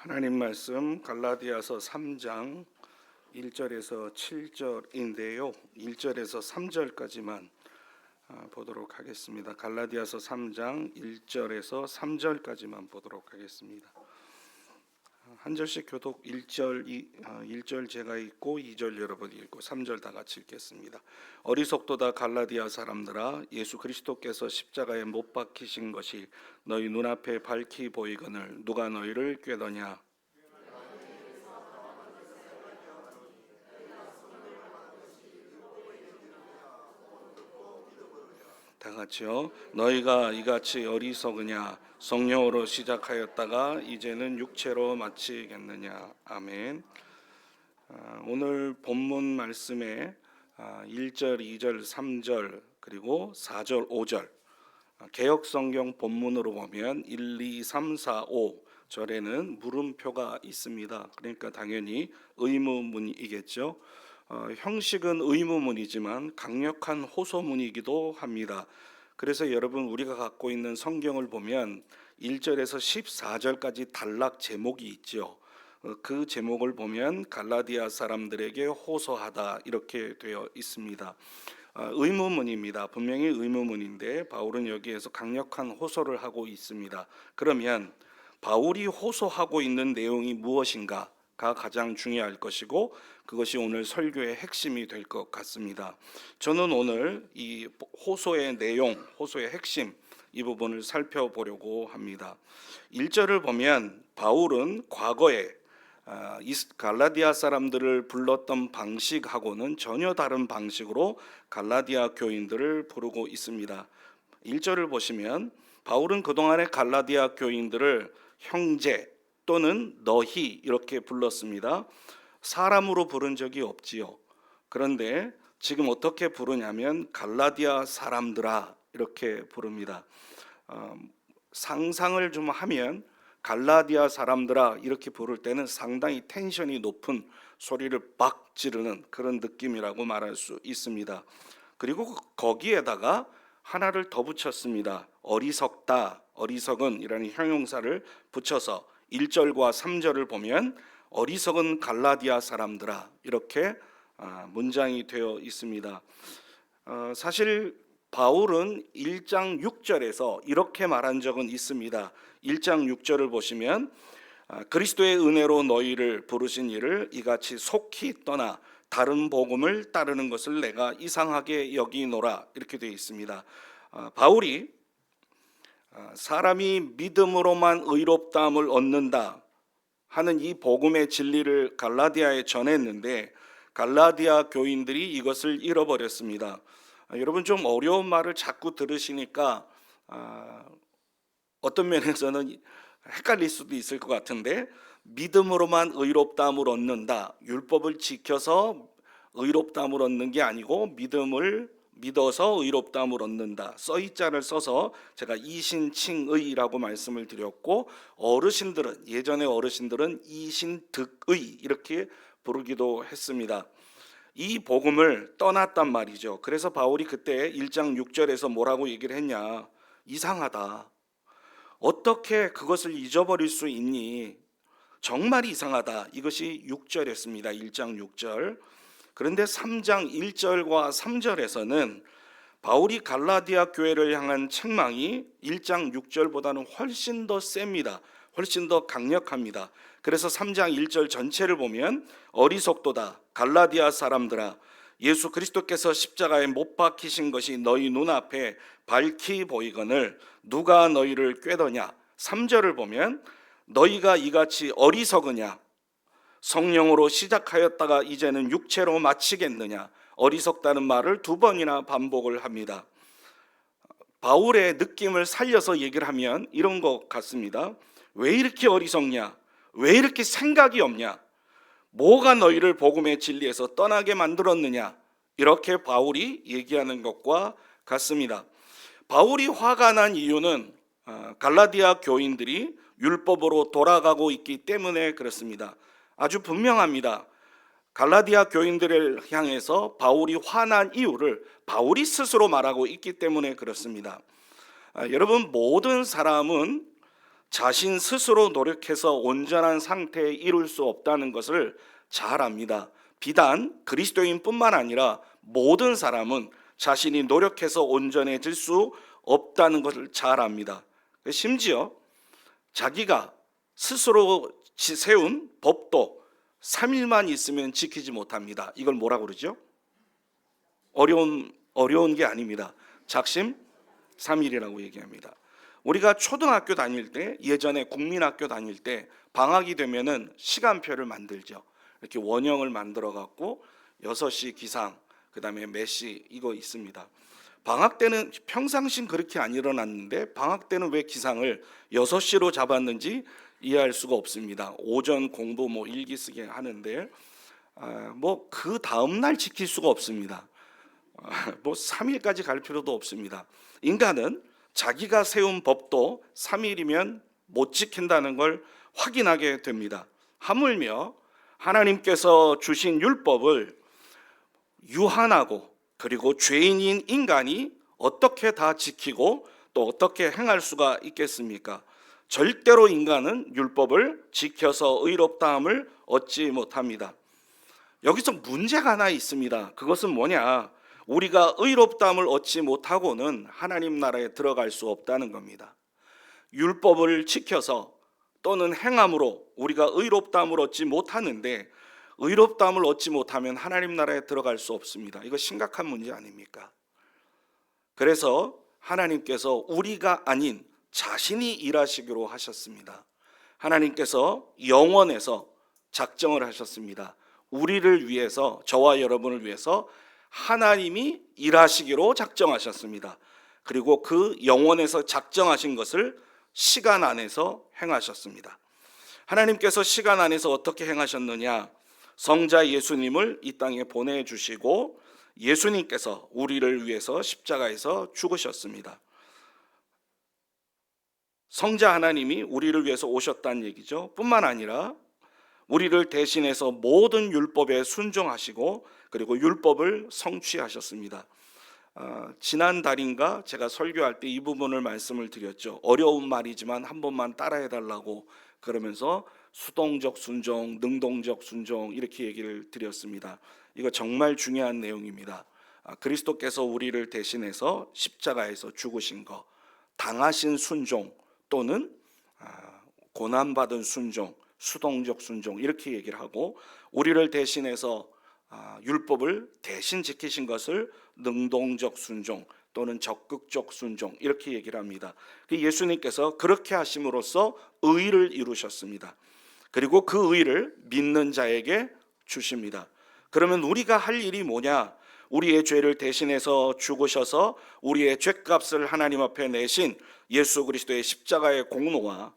하나님 말씀 갈라디아서 3장 1절에서 7절인데요. 1절에서 3절까지만 보도록 하겠습니다. 갈라디아서 3장 1절에서 3절까지만 보도록 하겠습니다. 한 절씩 교독 1절 제가 읽고 2절 여러분이 읽고 3절 다 같이 읽겠습니다. 어리석도다 갈라디아 사람들아, 예수 그리스도께서 십자가에 못 박히신 것이 너희 눈앞에 밝히 보이거늘 누가 너희를 꾀더냐. 다 같이요. 너희가 이같이 어리석으냐. 성령으로 시작하였다가 이제는 육체로 마치겠느냐. 아멘. 오늘 본문 말씀에 1절, 2절, 3절 그리고 4절, 5절 개역성경 본문으로 보면 1, 2, 3, 4, 5절에는 물음표가 있습니다. 그러니까 당연히 의무문이겠죠. 형식은 의무문이지만 강력한 호소문이기도 합니다. 그래서 여러분, 우리가 갖고 있는 성경을 보면 1절에서 14절까지 단락 제목이 있죠. 그 제목을 보면 갈라디아 사람들에게 호소하다 이렇게 되어 있습니다. 의무문입니다. 분명히 의무문인데 바울은 여기에서 강력한 호소를 하고 있습니다. 그러면 바울이 호소하고 있는 내용이 무엇인가가 가장 중요할 것이고, 그것이 오늘 설교의 핵심이 될 것 같습니다. 저는 오늘 이 호소의 내용, 호소의 핵심 이 부분을 살펴보려고 합니다. 1절을 보면 바울은 과거에 갈라디아 사람들을 불렀던 방식하고는 전혀 다른 방식으로 갈라디아 교인들을 부르고 있습니다. 1절을 보시면 바울은 그동안의 갈라디아 교인들을 형제 또는 너희 이렇게 불렀습니다. 사람으로 부른 적이 없지요. 그런데 지금 어떻게 부르냐면 갈라디아 사람들아 이렇게 부릅니다. 상상을 좀 하면 갈라디아 사람들아 이렇게 부를 때는 상당히 텐션이 높은 소리를 막 지르는 그런 느낌이라고 말할 수 있습니다. 그리고 거기에다가 하나를 더 붙였습니다. 어리석다, 어리석은 이라는 형용사를 붙여서 1절과 3절을 보면 어리석은 갈라디아 사람들아 이렇게 문장이 되어 있습니다. 사실 바울은 1장 6절에서 이렇게 말한 적은 있습니다. 1장 6절을 보시면 그리스도의 은혜로 너희를 부르신 이를 이같이 속히 떠나 다른 복음을 따르는 것을 내가 이상하게 여기노라 이렇게 되어 있습니다. 바울이 사람이 믿음으로만 의롭다함을 얻는다 하는 이 복음의 진리를 갈라디아에 전했는데 갈라디아 교인들이 이것을 잃어버렸습니다. 여러분, 좀 어려운 말을 자꾸 들으시니까 어떤 면에서는 헷갈릴 수도 있을 것 같은데, 믿음으로만 의롭다함을 얻는다, 율법을 지켜서 의롭다함을 얻는 게 아니고 믿음을 믿어서 의롭다함을 얻는다, 써이자를 써서 제가 이신칭의라고 말씀을 드렸고, 어르신들은 예전의 어르신들은 이신득의 이렇게 부르기도 했습니다. 이 복음을 떠났단 말이죠. 그래서 바울이 그때 1장 6절에서 뭐라고 얘기를 했냐. 이상하다. 어떻게 그것을 잊어버릴 수 있니? 정말 이상하다. 이것이 6절이었습니다. 1장 6절. 그런데 3장 1절과 3절에서는 바울이 갈라디아 교회를 향한 책망이 1장 6절보다는 훨씬 더 셉니다. 훨씬 더 강력합니다. 그래서 3장 1절 전체를 보면 어리석도다 갈라디아 사람들아, 예수 그리스도께서 십자가에 못 박히신 것이 너희 눈앞에 밝히 보이거늘 누가 너희를 꾀더냐. 3절을 보면 너희가 이같이 어리석으냐, 성령으로 시작하였다가 이제는 육체로 마치겠느냐. 어리석다는 말을 2번이나 반복을 합니다. 바울의 느낌을 살려서 얘기를 하면 이런 것 같습니다. 왜 이렇게 어리석냐? 왜 이렇게 생각이 없냐? 뭐가 너희를 복음의 진리에서 떠나게 만들었느냐? 이렇게 바울이 얘기하는 것과 같습니다. 바울이 화가 난 이유는 갈라디아 교인들이 율법으로 돌아가고 있기 때문에 그렇습니다. 아주 분명합니다. 갈라디아 교인들을 향해서 바울이 화난 이유를 바울이 스스로 말하고 있기 때문에 그렇습니다. 여러분, 모든 사람은 자신 스스로 노력해서 온전한 상태에 이룰 수 없다는 것을 잘 압니다. 비단 그리스도인뿐만 아니라 모든 사람은 자신이 노력해서 온전해질 수 없다는 것을 잘 압니다. 심지어 자기가 스스로 세운 법도 3일만 있으면 지키지 못합니다. 이걸 뭐라 그러죠? 어려운 게 아닙니다. 작심 3일이라고 얘기합니다. 우리가 초등학교 다닐 때, 예전에 국민학교 다닐 때 방학이 되면은 시간표를 만들죠. 이렇게 원형을 만들어 갖고 6시 기상, 그다음에 몇 시 이거 있습니다. 방학 때는 평상시는 그렇게 안 일어났는데 방학 때는 왜 기상을 6시로 잡았는지 이해할 수가 없습니다. 오전 공부 일기 쓰기 하는데 그 다음 날 지킬 수가 없습니다. 3일까지 갈 필요도 없습니다. 인간은 자기가 세운 법도 3일이면 못 지킨다는 걸 확인하게 됩니다. 하물며 하나님께서 주신 율법을 유한하고 그리고 죄인인 인간이 어떻게 다 지키고 또 어떻게 행할 수가 있겠습니까? 절대로 인간은 율법을 지켜서 의롭다함을 얻지 못합니다. 여기서 문제가 하나 있습니다. 그것은 뭐냐? 우리가 의롭다함을 얻지 못하고는 하나님 나라에 들어갈 수 없다는 겁니다. 율법을 지켜서 또는 행함으로 우리가 의롭다함을 얻지 못하는데, 의롭다함을 얻지 못하면 하나님 나라에 들어갈 수 없습니다. 이거 심각한 문제 아닙니까? 그래서 하나님께서 우리가 아닌 자신이 일하시기로 하셨습니다. 하나님께서 영원에서 작정을 하셨습니다. 우리를 위해서, 저와 여러분을 위해서 하나님이 일하시기로 작정하셨습니다. 그리고 그 영원에서 작정하신 것을 시간 안에서 행하셨습니다. 하나님께서 시간 안에서 어떻게 행하셨느냐? 성자 예수님을 이 땅에 보내주시고 예수님께서 우리를 위해서 십자가에서 죽으셨습니다. 성자 하나님이 우리를 위해서 오셨다는 얘기죠. 뿐만 아니라 우리를 대신해서 모든 율법에 순종하시고 그리고 율법을 성취하셨습니다. 지난 달인가 제가 설교할 때 이 부분을 말씀을 드렸죠. 어려운 말이지만 한 번만 따라해 달라고 그러면서 수동적 순종, 능동적 순종 이렇게 얘기를 드렸습니다. 이거 정말 중요한 내용입니다. 그리스도께서 우리를 대신해서 십자가에서 죽으신 거, 당하신 순종 또는 고난받은 순종, 수동적 순종 이렇게 얘기를 하고, 우리를 대신해서 율법을 대신 지키신 것을 능동적 순종 또는 적극적 순종 이렇게 얘기를 합니다. 예수님께서 그렇게 하심으로써 의를 이루셨습니다. 그리고 그 의를 믿는 자에게 주십니다. 그러면 우리가 할 일이 뭐냐? 우리의 죄를 대신해서 죽으셔서 우리의 죄값을 하나님 앞에 내신 예수 그리스도의 십자가의 공로와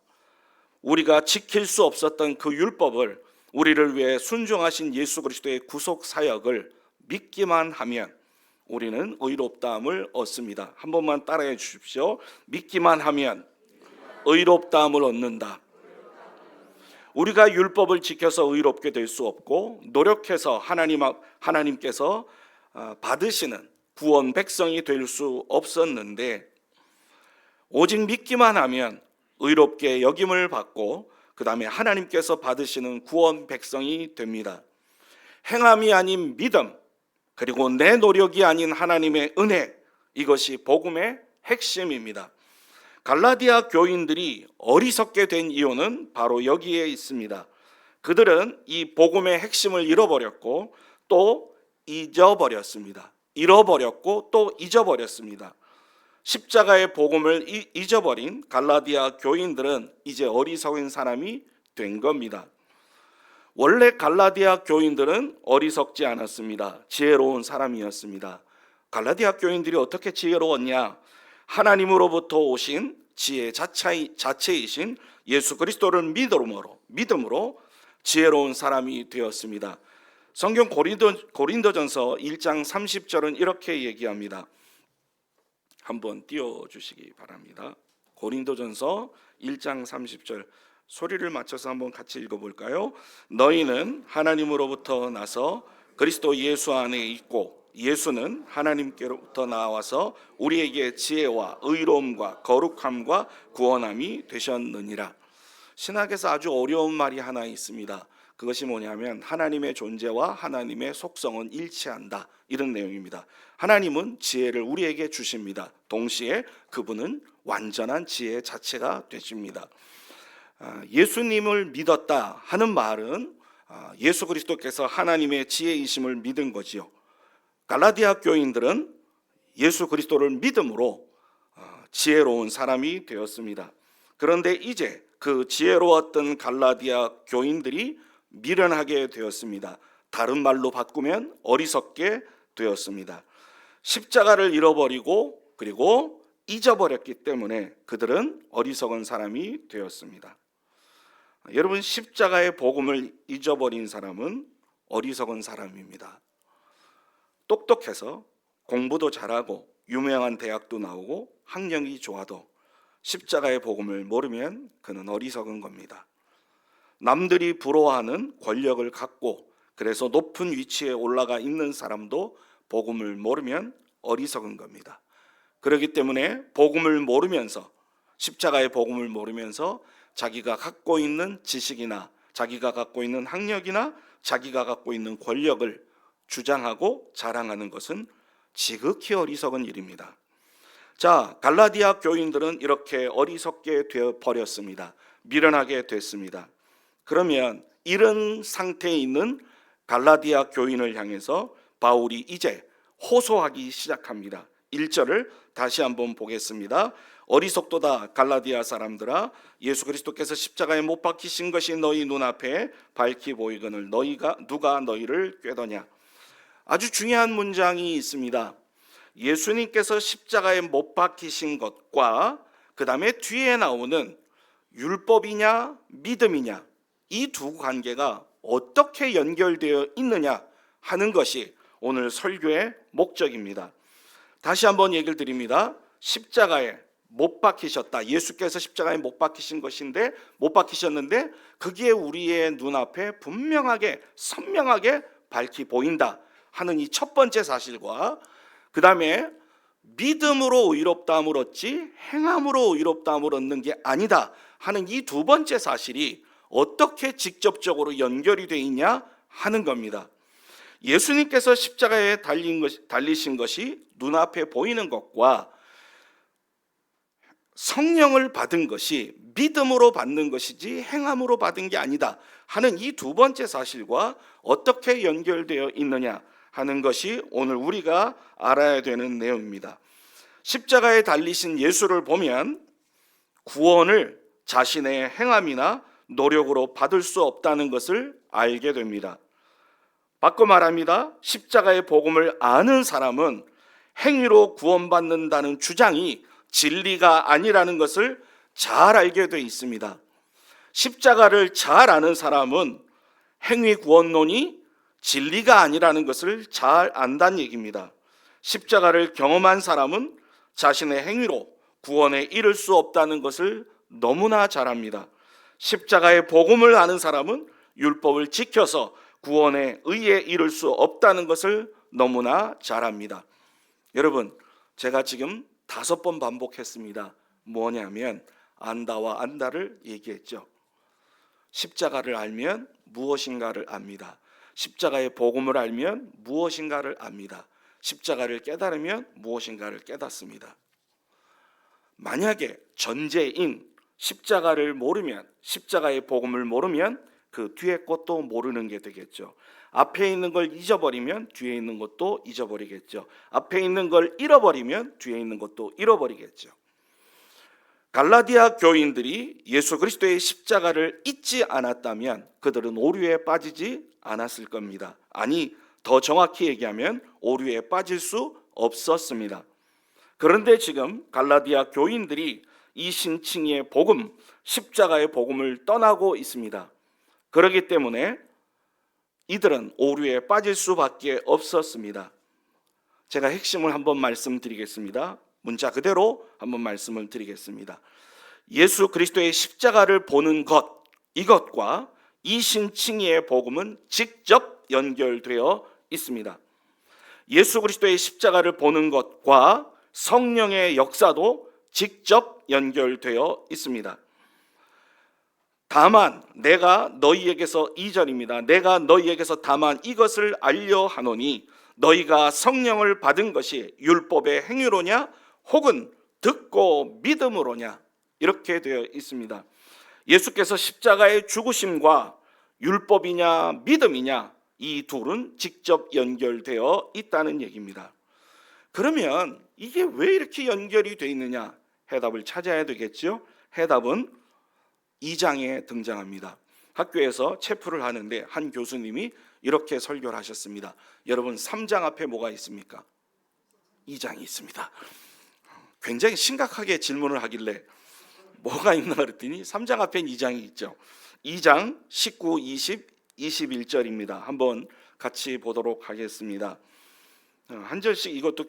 우리가 지킬 수 없었던 그 율법을, 우리를 위해 순종하신 예수 그리스도의 구속 사역을 믿기만 하면 우리는 의롭다함을 얻습니다. 한 번만 따라해 주십시오. 믿기만 하면 의롭다함을 얻는다. 우리가 율법을 지켜서 의롭게 될 수 없고 노력해서 하나님께서 받으시는 구원 백성이 될 수 없었는데, 오직 믿기만 하면 의롭게 여김을 받고 그 다음에 하나님께서 받으시는 구원 백성이 됩니다. 행함이 아닌 믿음, 그리고 내 노력이 아닌 하나님의 은혜, 이것이 복음의 핵심입니다. 갈라디아 교인들이 어리석게 된 이유는 바로 여기에 있습니다. 그들은 이 복음의 핵심을 잃어버렸고 또 잊어버렸습니다. 잃어버렸고 또 잊어버렸습니다. 십자가의 복음을 잊어버린 갈라디아 교인들은 이제 어리석은 사람이 된 겁니다. 원래 갈라디아 교인들은 어리석지 않았습니다. 지혜로운 사람이었습니다. 갈라디아 교인들이 어떻게 지혜로웠냐? 하나님으로부터 오신 지혜 자체이신 예수 그리스도를 믿음으로 지혜로운 사람이 되었습니다. 성경 고린도전서 1장 30절은 이렇게 얘기합니다. 한번 띄워주시기 바랍니다. 고린도전서 1장 30절 소리를 맞춰서 한번 같이 읽어볼까요? 너희는 하나님으로부터 나서 그리스도 예수 안에 있고 예수는 하나님께로부터 나와서 우리에게 지혜와 의로움과 거룩함과 구원함이 되셨느니라. 신학에서 아주 어려운 말이 하나 있습니다. 그것이 뭐냐면 하나님의 존재와 하나님의 속성은 일치한다, 이런 내용입니다. 하나님은 지혜를 우리에게 주십니다. 동시에 그분은 완전한 지혜 자체가 되십니다. 예수님을 믿었다 하는 말은 예수 그리스도께서 하나님의 지혜이심을 믿은 거지요. 갈라디아 교인들은 예수 그리스도를 믿음으로 지혜로운 사람이 되었습니다. 그런데 이제 그 지혜로웠던 갈라디아 교인들이 미련하게 되었습니다. 다른 말로 바꾸면 어리석게 되었습니다. 십자가를 잃어버리고 그리고 잊어버렸기 때문에 그들은 어리석은 사람이 되었습니다. 여러분, 십자가의 복음을 잊어버린 사람은 어리석은 사람입니다. 똑똑해서 공부도 잘하고 유명한 대학도 나오고 학력이 좋아도 십자가의 복음을 모르면 그는 어리석은 겁니다. 남들이 부러워하는 권력을 갖고 그래서 높은 위치에 올라가 있는 사람도 복음을 모르면 어리석은 겁니다. 그렇기 때문에 복음을 모르면서, 십자가의 복음을 모르면서 자기가 갖고 있는 지식이나 자기가 갖고 있는 학력이나 자기가 갖고 있는 권력을 주장하고 자랑하는 것은 지극히 어리석은 일입니다. 자, 갈라디아 교인들은 이렇게 어리석게 되어 버렸습니다. 미련하게 됐습니다. 그러면 이런 상태에 있는 갈라디아 교인을 향해서 바울이 이제 호소하기 시작합니다. 1절을 다시 한번 보겠습니다. 어리석도다 갈라디아 사람들아, 예수 그리스도께서 십자가에 못 박히신 것이 너희 눈앞에 밝히 보이거늘 누가 너희를 꾀더냐. 아주 중요한 문장이 있습니다. 예수님께서 십자가에 못 박히신 것과 그 다음에 뒤에 나오는 율법이냐 믿음이냐, 이 두 관계가 어떻게 연결되어 있느냐 하는 것이 오늘 설교의 목적입니다. 다시 한번 얘기를 드립니다. 십자가에 못 박히셨다. 예수께서 십자가에 못 박히신 것인데, 못 박히셨는데 그게 우리의 눈앞에 분명하게 선명하게 밝히 보인다 하는 이 첫 번째 사실과, 그 다음에 믿음으로 의롭다함을 얻지 행함으로 의롭다함을 얻는 게 아니다 하는 이 두 번째 사실이 어떻게 직접적으로 연결이 되어 있냐 하는 겁니다. 예수님께서 십자가에 달리신 것이 눈앞에 보이는 것과 성령을 받은 것이 믿음으로 받는 것이지 행함으로 받은 게 아니다 하는 이 두 번째 사실과 어떻게 연결되어 있느냐 하는 것이 오늘 우리가 알아야 되는 내용입니다. 십자가에 달리신 예수를 보면 구원을 자신의 행함이나 노력으로 받을 수 없다는 것을 알게 됩니다. 바꿔 말합니다. 십자가의 복음을 아는 사람은 행위로 구원받는다는 주장이 진리가 아니라는 것을 잘 알게 되어 있습니다. 십자가를 잘 아는 사람은 행위 구원론이 진리가 아니라는 것을 잘 안다는 얘기입니다. 십자가를 경험한 사람은 자신의 행위로 구원에 이를 수 없다는 것을 너무나 잘 압니다. 십자가의 복음을 아는 사람은 율법을 지켜서 구원의 의에 이를 수 없다는 것을 너무나 잘 압니다. 여러분, 제가 지금 5번 반복했습니다. 뭐냐면 안다와 안다를 얘기했죠. 십자가를 알면 무엇인가를 압니다. 십자가의 복음을 알면 무엇인가를 압니다. 십자가를 깨달으면 무엇인가를 깨닫습니다. 만약에 전제인 십자가를 모르면, 십자가의 복음을 모르면 그 뒤에 것도 모르는 게 되겠죠. 앞에 있는 걸 잊어버리면 뒤에 있는 것도 잊어버리겠죠. 앞에 있는 걸 잃어버리면 뒤에 있는 것도 잃어버리겠죠. 갈라디아 교인들이 예수 그리스도의 십자가를 잊지 않았다면 그들은 오류에 빠지지 않았을 겁니다. 아니, 더 정확히 얘기하면 오류에 빠질 수 없었습니다. 그런데 지금 갈라디아 교인들이 이 신칭의 복음, 십자가의 복음을 떠나고 있습니다. 그렇기 때문에 이들은 오류에 빠질 수밖에 없었습니다. 제가 핵심을 한번 말씀드리겠습니다. 문자 그대로 한번 말씀을 드리겠습니다. 예수 그리스도의 십자가를 보는 것, 이것과 이 신칭의 복음은 직접 연결되어 있습니다. 예수 그리스도의 십자가를 보는 것과 성령의 역사도 직접 연결되어 있습니다. 다만 내가 너희에게서 2절입니다. 내가 너희에게서 다만 이것을 알려 하노니 너희가 성령을 받은 것이 율법의 행위로냐 혹은 듣고 믿음으로냐, 이렇게 되어 있습니다. 예수께서 십자가의 죽으심과 율법이냐 믿음이냐, 이 둘은 직접 연결되어 있다는 얘기입니다. 그러면 이게 왜 이렇게 연결이 되어 있느냐, 해답을 찾아야 되겠죠. 해답은 2장에 등장합니다. 학교에서 체프를 하는데 한 교수님이 이렇게 설교를 하셨습니다. 여러분, 3장 앞에 뭐가 있습니까? 2장이 있습니다. 굉장히 심각하게 질문을 하길래 뭐가 있나 그랬더니 3장 앞엔 2장이 있죠. 2장 19, 20, 21절입니다. 한번 같이 보도록 하겠습니다. 한 절씩 이것도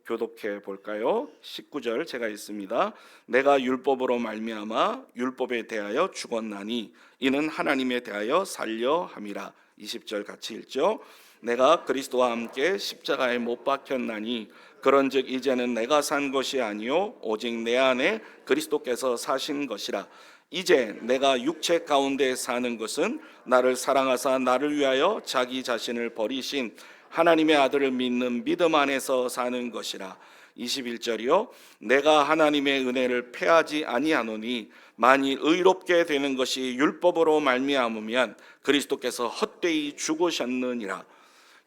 교독해 볼까요? 19절 제가 읽습니다. 내가 율법으로 말미암아 율법에 대하여 죽었나니 이는 하나님에 대하여 살려 함이라. 20절 같이 읽죠. 내가 그리스도와 함께 십자가에 못 박혔나니 그런즉 이제는 내가 산 것이 아니요 오직 내 안에 그리스도께서 사신 것이라. 이제 내가 육체 가운데 사는 것은 나를 사랑하사 나를 위하여 자기 자신을 버리신 하나님의 아들을 믿는 믿음 안에서 사는 것이라. 21절이요. 내가 하나님의 은혜를 패하지 아니하노니 만일 의롭게 되는 것이 율법으로 말미암으면 그리스도께서 헛되이 죽으셨느니라.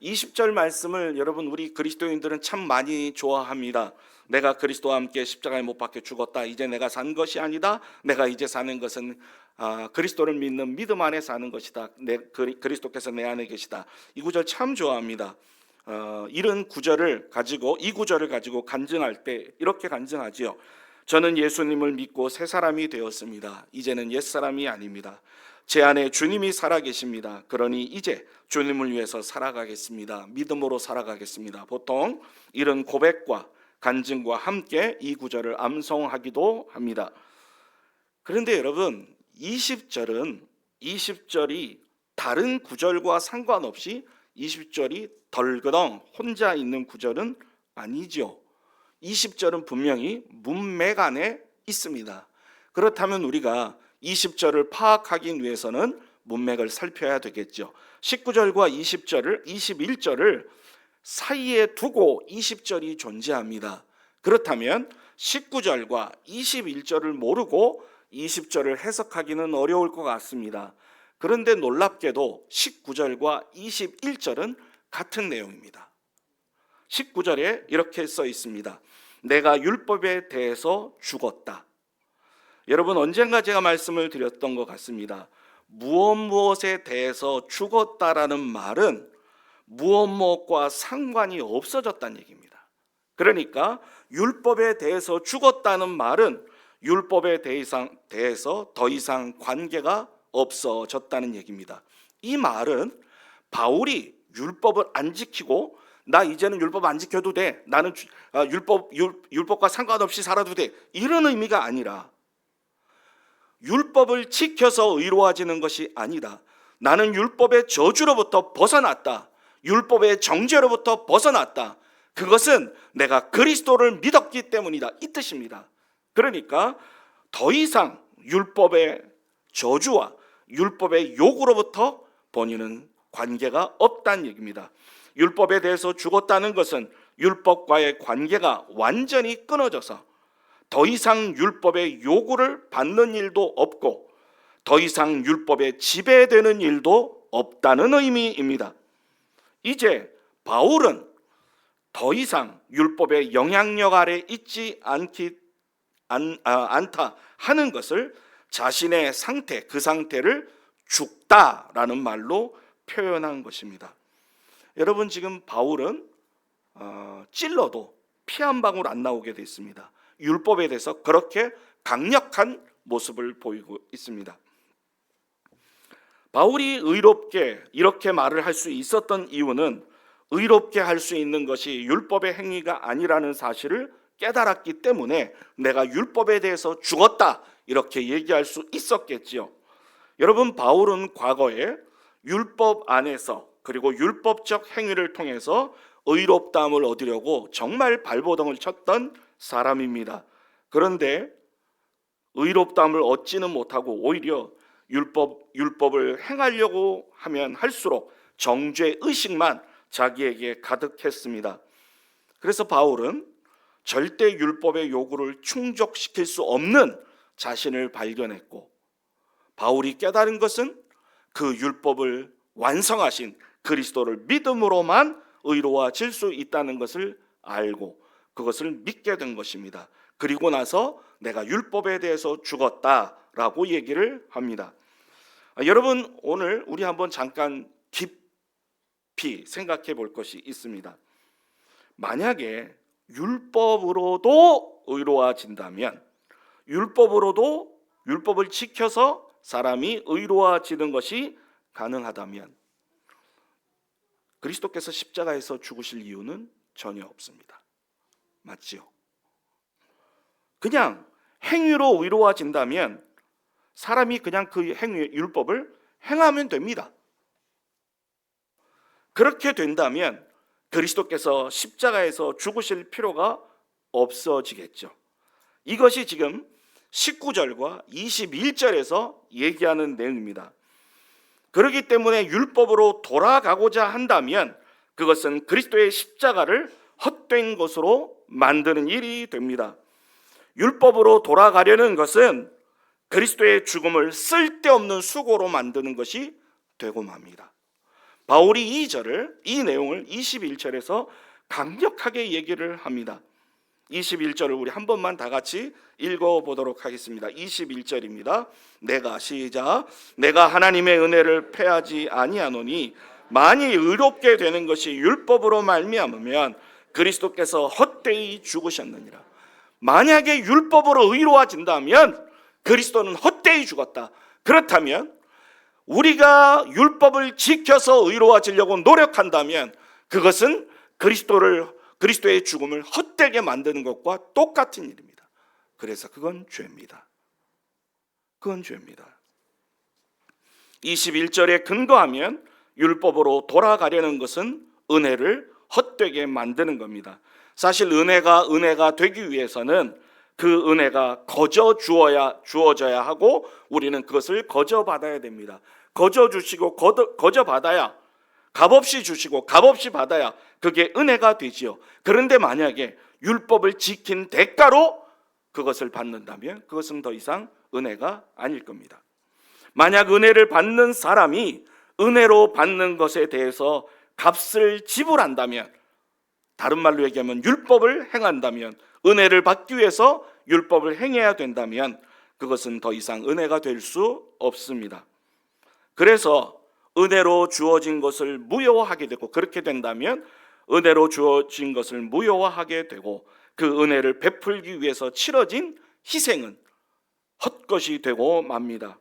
20절 말씀을 여러분, 우리 그리스도인들은 참 많이 좋아합니다. 내가 그리스도와 함께 십자가에 못 박혀 죽었다. 이제 내가 산 것이 아니다. 내가 이제 사는 것은 그리스도를 믿는 믿음 안에 사는 것이다. 그리스도께서 내 안에 계시다. 이 구절 참 좋아합니다. 이런 구절을 가지고, 이 구절을 가지고 간증할 때 이렇게 간증하지요. 저는 예수님을 믿고 새 사람이 되었습니다. 이제는 옛사람이 아닙니다. 제 안에 주님이 살아계십니다. 그러니 이제 주님을 위해서 살아가겠습니다. 믿음으로 살아가겠습니다. 보통 이런 고백과 간증과 함께 이 구절을 암송하기도 합니다. 그런데 여러분, 20절이 다른 구절과 상관없이 20절이 덜그덩 혼자 있는 구절은 아니죠. 20절은 분명히 문맥 안에 있습니다. 그렇다면 우리가 20절을 파악하기 위해서는 문맥을 살펴야 되겠죠. 19절과 21절을 사이에 두고 20절이 존재합니다. 그렇다면 19절과 21절을 모르고 20절을 해석하기는 어려울 것 같습니다. 그런데 놀랍게도 19절과 21절은 같은 내용입니다. 19절에 이렇게 써 있습니다. 내가 율법에 대해서 죽었다. 여러분, 언젠가 제가 말씀을 드렸던 것 같습니다. 무엇에 대해서 죽었다라는 말은 무엇과 상관이 없어졌다는 얘기입니다. 그러니까 율법에 대해서 죽었다는 말은 율법에 대해서 더 이상 관계가 없어졌다는 얘기입니다. 이 말은 바울이 율법을 안 지키고 나 이제는 율법 안 지켜도 돼, 나는 율법과 상관없이 살아도 돼, 이런 의미가 아니라, 율법을 지켜서 의로워지는 것이 아니라 나는 율법의 저주로부터 벗어났다, 율법의 정죄로부터 벗어났다, 그것은 내가 그리스도를 믿었기 때문이다, 이 뜻입니다. 그러니까 더 이상 율법의 저주와 율법의 요구로부터 본인은 관계가 없다는 얘기입니다. 율법에 대해서 죽었다는 것은 율법과의 관계가 완전히 끊어져서 더 이상 율법의 요구를 받는 일도 없고 더 이상 율법에 지배되는 일도 없다는 의미입니다. 이제 바울은 더 이상 율법의 영향력 아래 있지 않다 하는 것을 자신의 상태, 그 상태를 죽다라는 말로 표현한 것입니다. 여러분, 지금 바울은 찔러도 피 한 방울 안 나오게 됐습니다. 율법에 대해서 그렇게 강력한 모습을 보이고 있습니다. 바울이 의롭게 이렇게 말을 할 수 있었던 이유는 의롭게 할 수 있는 것이 율법의 행위가 아니라는 사실을 깨달았기 때문에 내가 율법에 대해서 죽었다 이렇게 얘기할 수 있었겠지요. 여러분, 바울은 과거에 율법 안에서 그리고 율법적 행위를 통해서 의롭다함을 얻으려고 정말 발버둥을 쳤던 사람입니다. 그런데 의롭다함을 얻지는 못하고 오히려 율법을 행하려고 하면 할수록 정죄 의식만 자기에게 가득했습니다. 그래서 바울은 절대 율법의 요구를 충족시킬 수 없는 자신을 발견했고, 바울이 깨달은 것은 그 율법을 완성하신 그리스도를 믿음으로만 의로워질 수 있다는 것을 알고 그것을 믿게 된 것입니다. 그리고 나서 내가 율법에 대해서 죽었다라고 얘기를 합니다. 여러분, 오늘 우리 한번 잠깐 깊이 생각해 볼 것이 있습니다. 만약에 율법으로도 의로워진다면, 율법을 지켜서 사람이 의로워지는 것이 가능하다면 그리스도께서 십자가에서 죽으실 이유는 전혀 없습니다. 맞지요? 그냥 행위로 의로워진다면 사람이 그냥 그 율법을 행하면 됩니다. 그렇게 된다면 그리스도께서 십자가에서 죽으실 필요가 없어지겠죠. 이것이 지금 19절과 21절에서 얘기하는 내용입니다. 그렇기 때문에 율법으로 돌아가고자 한다면 그것은 그리스도의 십자가를 헛된 것으로 만드는 일이 됩니다. 율법으로 돌아가려는 것은 그리스도의 죽음을 쓸데없는 수고로 만드는 것이 되고 맙니다. 바울이 이 내용을 21절에서 강력하게 얘기를 합니다. 21절을 우리 한 번만 다 같이 읽어보도록 하겠습니다. 21절입니다. 내가 하나님의 은혜를 패하지 아니하노니 만일 의롭게 되는 것이 율법으로 말미암으면 그리스도께서 헛되이 죽으셨느니라. 만약에 율법으로 의로워진다면 그리스도는 헛되이 죽었다. 그렇다면 우리가 율법을 지켜서 의로워지려고 노력한다면 그것은 그리스도의 죽음을 헛되게 만드는 것과 똑같은 일입니다. 그래서 그건 죄입니다. 그건 죄입니다. 21절에 근거하면 율법으로 돌아가려는 것은 은혜를 헛되게 만드는 겁니다. 사실 은혜가 되기 위해서는 그 은혜가 주어져야 하고 우리는 그것을 거저 받아야 됩니다. 거저 주시고 거저 받아야, 값없이 주시고 값없이 받아야 그게 은혜가 되지요. 그런데 만약에 율법을 지킨 대가로 그것을 받는다면 그것은 더 이상 은혜가 아닐 겁니다. 만약 은혜를 받는 사람이 은혜로 받는 것에 대해서 값을 지불한다면, 다른 말로 얘기하면 율법을 행한다면, 은혜를 받기 위해서 율법을 행해야 된다면 그것은 더 이상 은혜가 될 수 없습니다. 그래서 은혜로 주어진 것을 무효화하게 되고, 그렇게 된다면 은혜로 주어진 것을 무효화하게 되고 그 은혜를 베풀기 위해서 치러진 희생은 헛것이 되고 맙니다.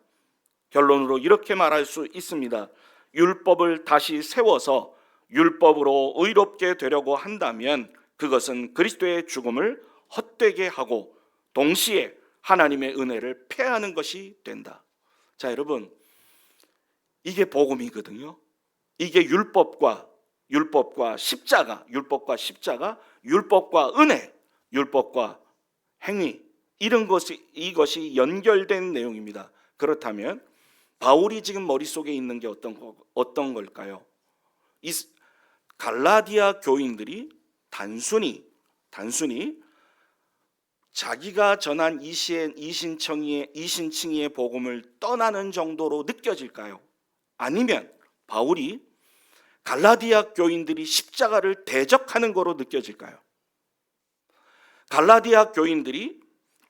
결론으로 이렇게 말할 수 있습니다. 율법을 다시 세워서 율법으로 의롭게 되려고 한다면 그것은 그리스도의 죽음을 헛되게 하고 동시에 하나님의 은혜를 폐하는 것이 된다. 자, 여러분, 이게 복음이거든요. 이게 율법과 십자가, 율법과 은혜, 율법과 행위, 이것이 연결된 내용입니다. 그렇다면 바울이 지금 머릿속에 있는 게 어떤 걸까요? 이 갈라디아 교인들이 단순히 자기가 전한 이신칭의의 복음을 떠나는 정도로 느껴질까요? 아니면 바울이 갈라디아 교인들이 십자가를 대적하는 거로 느껴질까요? 갈라디아 교인들이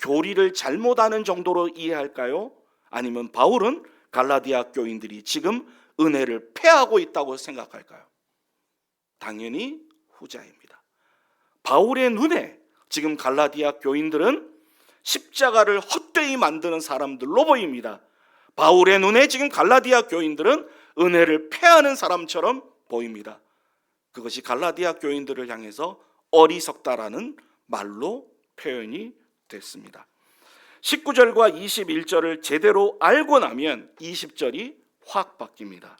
교리를 잘못하는 정도로 이해할까요? 아니면 바울은 갈라디아 교인들이 지금 은혜를 폐하고 있다고 생각할까요? 당연히 후자입니다. 바울의 눈에 지금 갈라디아 교인들은 십자가를 헛되이 만드는 사람들로 보입니다. 바울의 눈에 지금 갈라디아 교인들은 은혜를 폐하는 사람처럼 보입니다. 그것이 갈라디아 교인들을 향해서 어리석다라는 말로 표현이 됐습니다. 19절과 21절을 제대로 알고 나면 20절이 확 바뀝니다.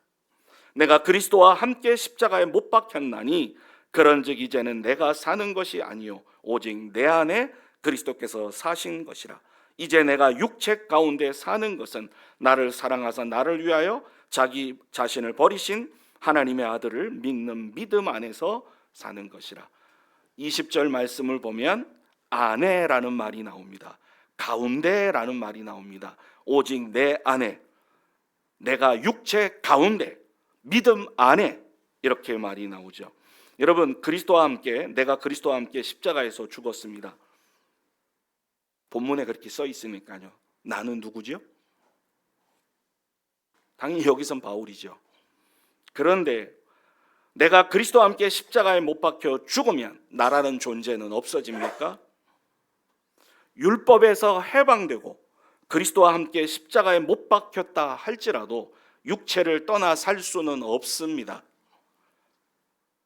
내가 그리스도와 함께 십자가에 못 박혔나니 그런즉 이제는 내가 사는 것이 아니요 오직 내 안에 그리스도께서 사신 것이라. 이제 내가 육체 가운데 사는 것은 나를 사랑하사 나를 위하여 자기 자신을 버리신 하나님의 아들을 믿는 믿음 안에서 사는 것이라. 20절 말씀을 보면 안에라는 말이 나옵니다. 가운데라는 말이 나옵니다. 오직 내 안에, 내가 육체 가운데, 믿음 안에, 이렇게 말이 나오죠. 여러분, 그리스도와 함께, 내가 그리스도와 함께 십자가에서 죽었습니다. 본문에 그렇게 써 있으니까요. 나는 누구죠? 당연히 여기선 바울이죠. 그런데 내가 그리스도와 함께 십자가에 못 박혀 죽으면 나라는 존재는 없어집니까? 율법에서 해방되고 그리스도와 함께 십자가에 못 박혔다 할지라도 육체를 떠나 살 수는 없습니다.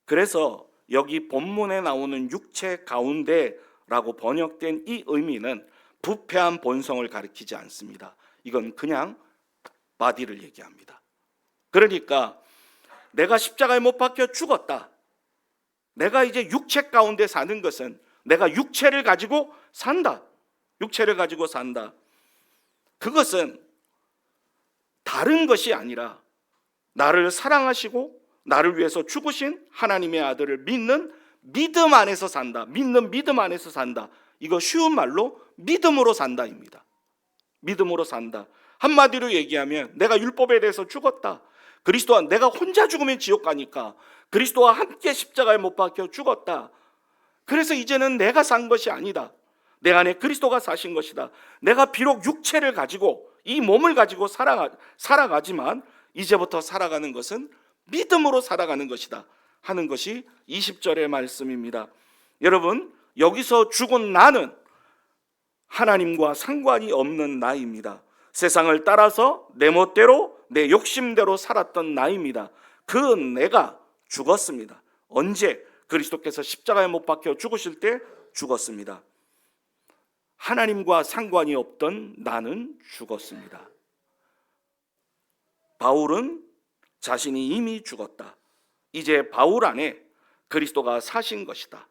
그래서 여기 본문에 나오는 육체 가운데라고 번역된 이 의미는 부패한 본성을 가리키지 않습니다. 이건 그냥 바디를 얘기합니다. 그러니까 내가 십자가에 못 박혀 죽었다. 내가 이제 육체 가운데 사는 것은 내가 육체를 가지고 산다. 육체를 가지고 산다. 그것은 다른 것이 아니라 나를 사랑하시고 나를 위해서 죽으신 하나님의 아들을 믿는 믿음 안에서 산다. 믿는 믿음 안에서 산다. 이거 쉬운 말로 믿음으로 산다입니다. 믿음으로 산다. 한마디로 얘기하면 내가 율법에 대해서 죽었다. 그리스도와 내가 혼자 죽으면 지옥 가니까 그리스도와 함께 십자가에 못 박혀 죽었다. 그래서 이제는 내가 산 것이 아니다. 내 안에 그리스도가 사신 것이다. 내가 비록 육체를 가지고 이 몸을 가지고 살아가지만 이제부터 살아가는 것은 믿음으로 살아가는 것이다 하는 것이 20절의 말씀입니다. 여러분, 여기서 죽은 나는 하나님과 상관이 없는 나입니다. 세상을 따라서 내 멋대로 내 욕심대로 살았던 나입니다. 그 내가 죽었습니다. 언제? 그리스도께서 십자가에 못 박혀 죽으실 때 죽었습니다. 하나님과 상관이 없던 나는 죽었습니다. 바울은 자신이 이미 죽었다. 이제 바울 안에 그리스도가 사신 것이다.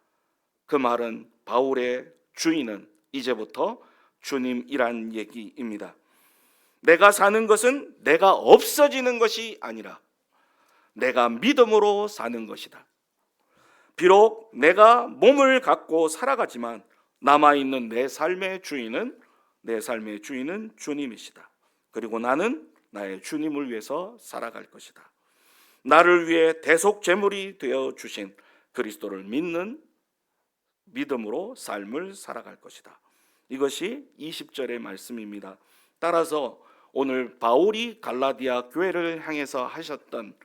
그 말은 바울의 주인은 이제부터 주님이란 얘기입니다. 내가 사는 것은 내가 없어지는 것이 아니라 내가 믿음으로 사는 것이다. 비록 내가 몸을 갖고 살아가지만 남아있는 내 삶의 주인은 주님이시다. 그리고 나는 나의 주님을 위해서 살아갈 것이다. 나를 위해 대속 제물이 되어 주신 그리스도를 믿는 믿음으로 삶을 살아갈 것이다. 이것이 20절의 말씀입니다. 따라서 오늘 바울이 갈라디아 교회를 향해서 하셨던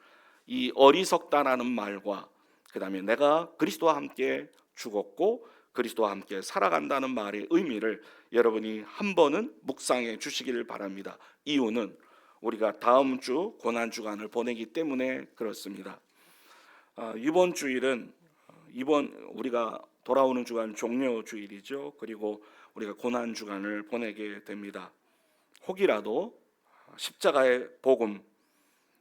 이 어리석다라는 말과 그 다음에 내가 그리스도와 함께 죽었고 그리스도와 함께 살아간다는 말의 의미를 여러분이 한 번은 묵상해 주시기를 바랍니다. 이유는 우리가 다음 주 고난주간을 보내기 때문에 그렇습니다. 이번 주일은 우리가 돌아오는 주간 종료주일이죠. 그리고 우리가 고난주간을 보내게 됩니다. 혹이라도 십자가의 복음,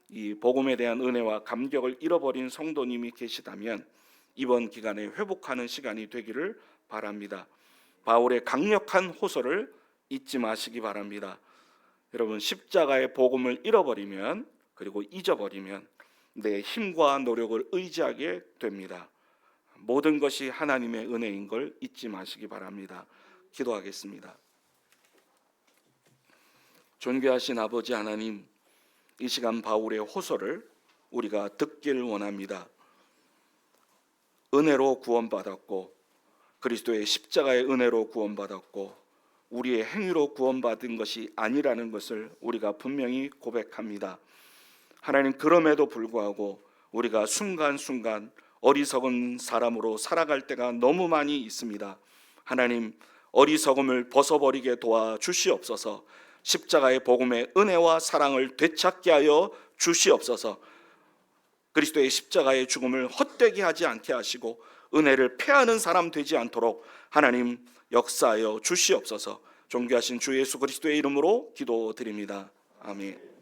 이 복음에 대한 은혜와 감격을 잃어버린 성도님이 계시다면 이번 기간에 회복하는 시간이 되기를 바랍니다. 바울의 강력한 호소를 잊지 마시기 바랍니다. 여러분, 십자가의 복음을 잃어버리면 그리고 잊어버리면 내 힘과 노력을 의지하게 됩니다. 모든 것이 하나님의 은혜인 걸 잊지 마시기 바랍니다. 기도하겠습니다. 존귀하신 아버지 하나님, 이 시간 바울의 호소를 우리가 듣길 원합니다. 은혜로 구원받았고 그리스도의 십자가의 은혜로 구원받았고 우리의 행위로 구원받은 것이 아니라는 것을 우리가 분명히 고백합니다. 하나님, 그럼에도 불구하고 우리가 순간순간 어리석은 사람으로 살아갈 때가 너무 많이 있습니다. 하나님, 어리석음을 벗어버리게 도와주시옵소서. 십자가의 복음의 은혜와 사랑을 되찾게 하여 주시옵소서. 그리스도의 십자가의 죽음을 헛되게 하지 않게 하시고 은혜를 패하는 사람 되지 않도록 하나님 역사하여 주시옵소서. 존귀하신 주 예수 그리스도의 이름으로 기도드립니다. 아멘.